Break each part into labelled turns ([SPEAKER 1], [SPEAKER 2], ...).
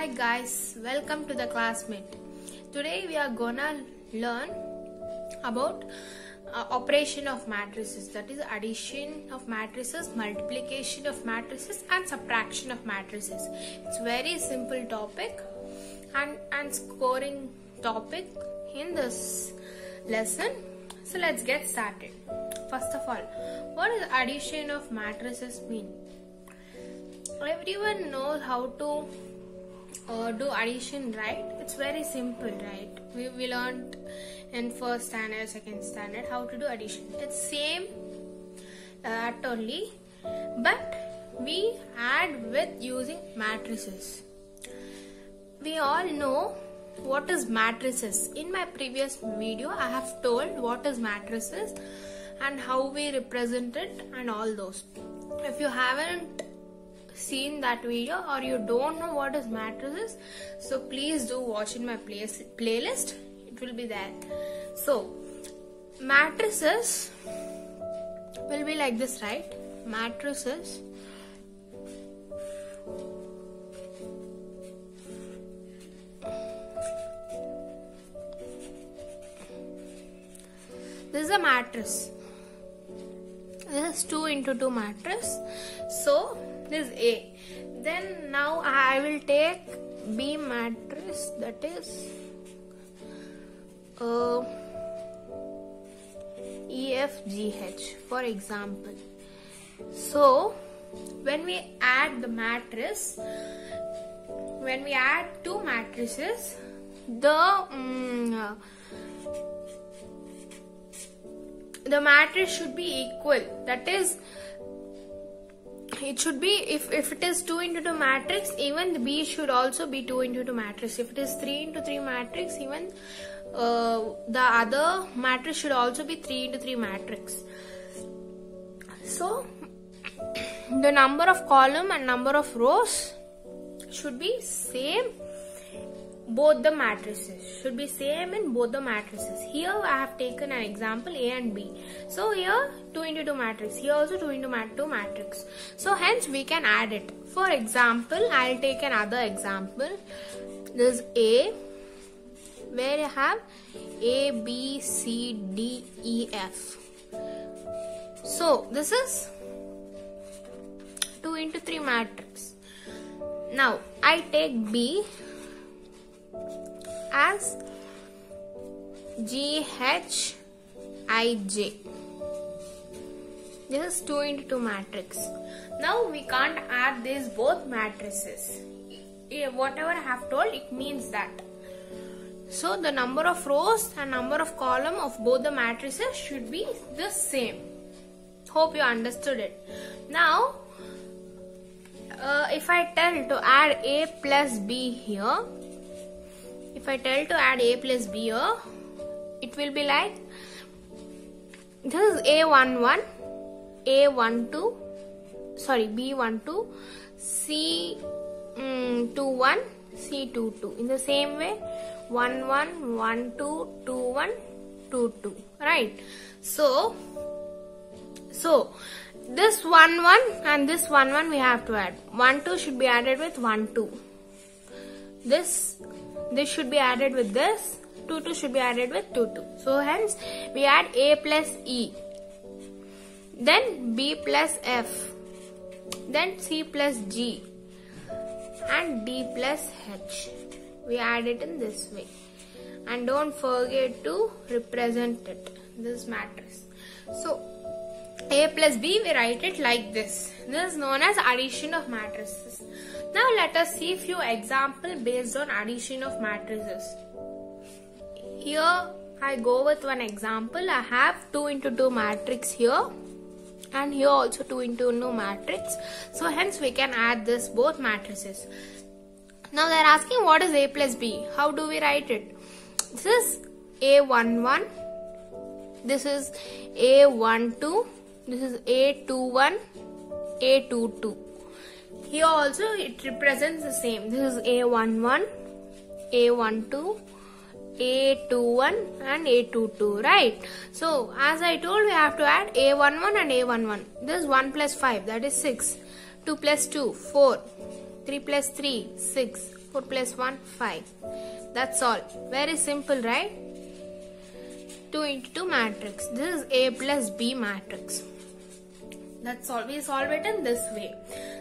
[SPEAKER 1] Hi guys, welcome to the classmate. Today we are gonna learn about operation of matrices, that is addition of matrices, multiplication of matrices and subtraction of matrices. It's very simple topic and scoring topic in this lesson. So let's get started. First of all, what does addition of matrices mean? Everyone knows how to do addition, right? It's very simple, right? We learned in first standard, second standard how to do addition. It's same that only, but we add with using matrices. We all know what is matrices. In my previous video I have told what is matrices and how we represent it and all those. If you haven't seen that video or you don't know what is matrices, so please do watch in my playlist. It will be there. So matrices will be like this, right? Matrices this is a matrix. This is 2 into 2 matrix. So this is A. Then now I will take B matrix, that is E, F, G, H, for example. So when we add the matrix, when we add two matrices, the matrix should be equal. That is, it should be, if it is 2 into 2 matrix, even the B should also be 2 into 2 matrix. If it is 3 into 3 matrix, even the other matrix should also be 3 into 3 matrix. So the number of column and number of rows should be same. Both the matrices should be same in both the matrices. Here I have taken an example A and B. So here 2 into 2 matrix. Here also 2 into 2 matrix. So hence we can add it. For example, I will take another example. This is A, where I have A, B, C, D, E, F. So this is 2 into 3 matrix. Now I take B as G, H, I, J. This is 2 into 2 matrix. Now we can't add these both matrices. Whatever I have told, it means that. So the number of rows and number of column of both the matrices should be the same. Hope you understood it. Now if I tell to add A plus B here, if I tell to add A plus B here, it will be like, this is A11, A12, sorry, B12, C21, C22. In the same way, 11, 12, 21, 22. Right? So this 11 and this 11 we have to add. 12 should be added with 12. This should be added with this. 22 should be added with 22. So hence we add A plus E, then B plus F, then C plus G and D plus H. We add it in this way. And don't forget to represent it, this matrix. So A plus B, we write it like this. This is known as addition of matrices. Now let us see few examples based on addition of matrices. Here I go with one example. I have 2 into 2 matrix here and here also 2 into 2 matrix. So hence we can add this both matrices. Now they are asking what is A plus B. How do we write it? This is A11. This is A12. This is A21. A22. Here also it represents the same. This is A11, A12, A21 and A22, right? So as I told, we have to add A11 and A11. This is 1 plus 5, that is 6. 2 plus 2, 4. 3 plus 3, 6. 4 plus 1, 5. That's all. Very simple, right? 2 into 2 matrix. This is A plus B matrix. That's all. We solve it in this way.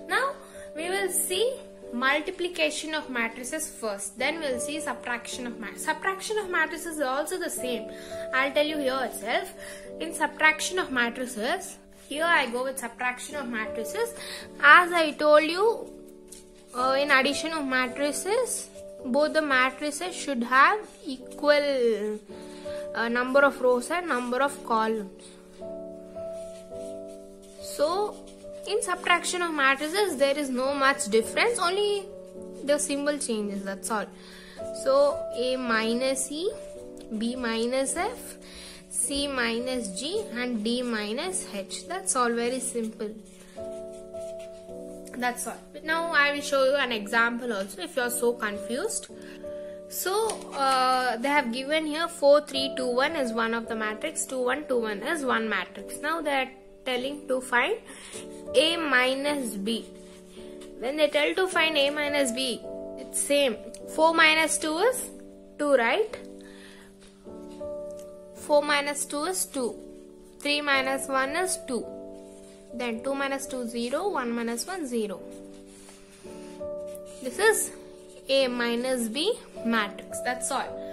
[SPEAKER 1] Now, we will see multiplication of matrices first. Then we'll see subtraction of matrices. Subtraction of matrices is also the same. I'll tell you here itself. In subtraction of matrices, here I go with subtraction of matrices. As I told you, in addition of matrices, both the matrices should have equal number of rows and number of columns. So, in subtraction of matrices, there is no much difference, only the symbol changes, that's all. So, A minus E, B minus F, C minus G and D minus H. That's all, very simple. That's all. Now, I will show you an example also if you are so confused. So, they have given here 4, 3, 2, 1 is one of the matrix, 2, 1, 2, 1 is one matrix. Now, they are telling to find A minus B. When they tell to find A minus B, it's same. 4 minus 2 is 2, right? 4 minus 2 is 2. 3 minus 1 is 2. Then 2 minus 2 0, 1 minus 1 0. This is A minus B matrix. That's all.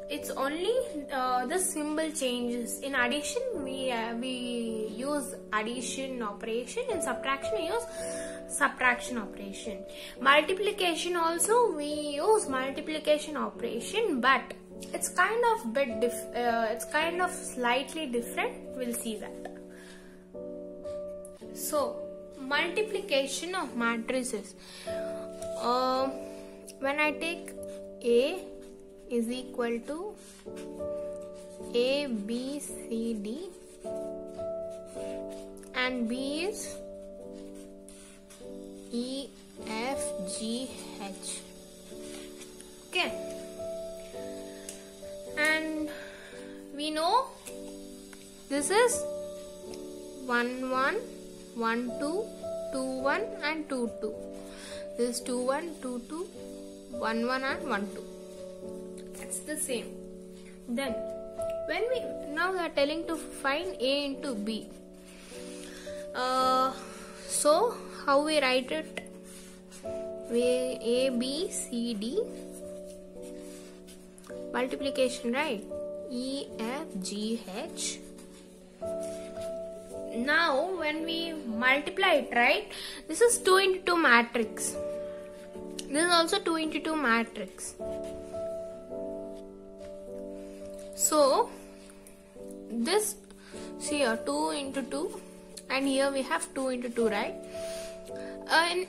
[SPEAKER 1] It's only the symbol changes. In addition, we use addition operation. In subtraction, we use subtraction operation. Multiplication also, we use multiplication operation, but it's kind of it's kind of slightly different. We'll see that. So, multiplication of matrices. When I take A is equal to A, B, C, D and B is E, F, G, H. Okay. And we know this is 1, 1, 1, 2, 2, 1 and 2, 2. This is 2, 1, 2, 2, 1, 1 and 1, 2. It's the same. Then, when we now we are telling to find A into B. So, how we write it? A, B, C, D. Multiplication, right? E, F, G, H. Now, when we multiply it, right? This is 2 into 2 matrix. This is also 2 into 2 matrix. So, this, see here, 2 into 2 and here we have 2 into 2, right?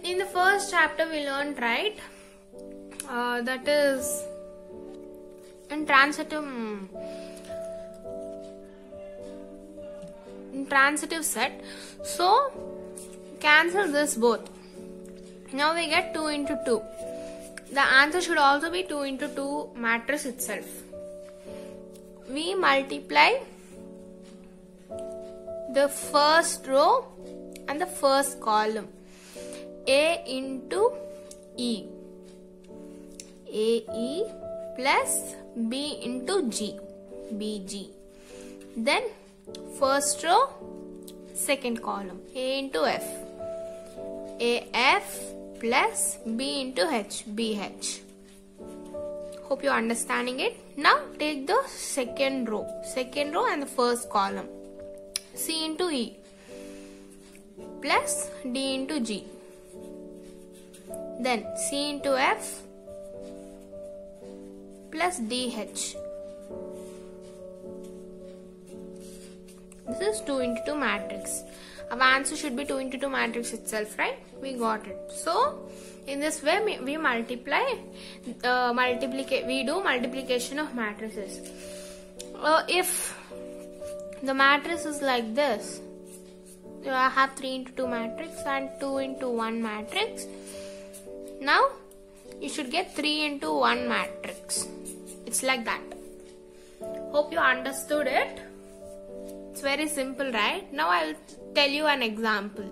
[SPEAKER 1] In the first chapter we learned, right? That is in transitive set. So, cancel this both. Now we get 2 into 2. The answer should also be 2 into 2 matrix itself. We multiply the first row and the first column. A into E. AE plus B into G. BG. Then first row, second column. A into F. AF plus B into H. BH. Hope you are understanding it. Now take the second row and the first column. C into E plus D into G. Then C into F plus DH. This is 2 into 2 matrix. Our answer should be 2 into 2 matrix itself, right? We got it. So, in this way, we multiply, we do multiplication of matrices. If the matrix is like this, you have 3 into 2 matrix and 2 into 1 matrix. Now, you should get 3 into 1 matrix. It's like that. Hope you understood it. It's very simple, right? Now I will tell you an example.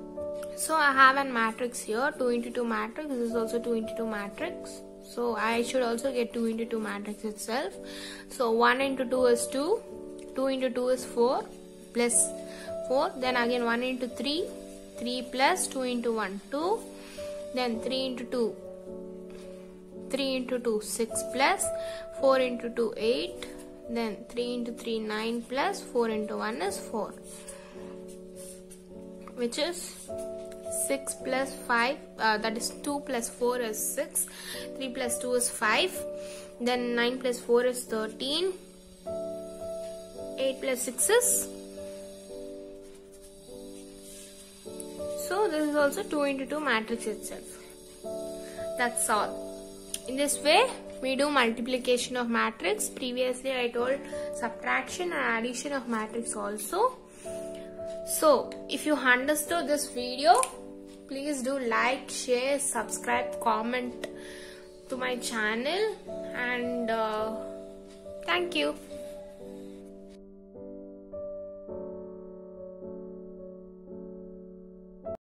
[SPEAKER 1] So I have a matrix here, 2 into 2 matrix. This is also 2 into 2 matrix. So I should also get 2 into 2 matrix itself. So 1 into 2 is 2, 2 into 2 is 4 plus 4, then again 1 into 3, 3 plus 2 into 1, 2, then 3 into 2, 3 into 2, 6 plus 4 into 2, 8, then 3 into 3, 9 plus 4 into 1 is 4, which is 6 plus 5, that is 2 plus 4 is 6, 3 plus 2 is 5, then 9 plus 4 is 13, 8 plus 6 is, so this is also 2 into 2 matrix itself. That's all. In this way we do multiplication of matrix. Previously I told subtraction and addition of matrix also. So if you understood this video, please do like, share, subscribe, comment to my channel, and thank you.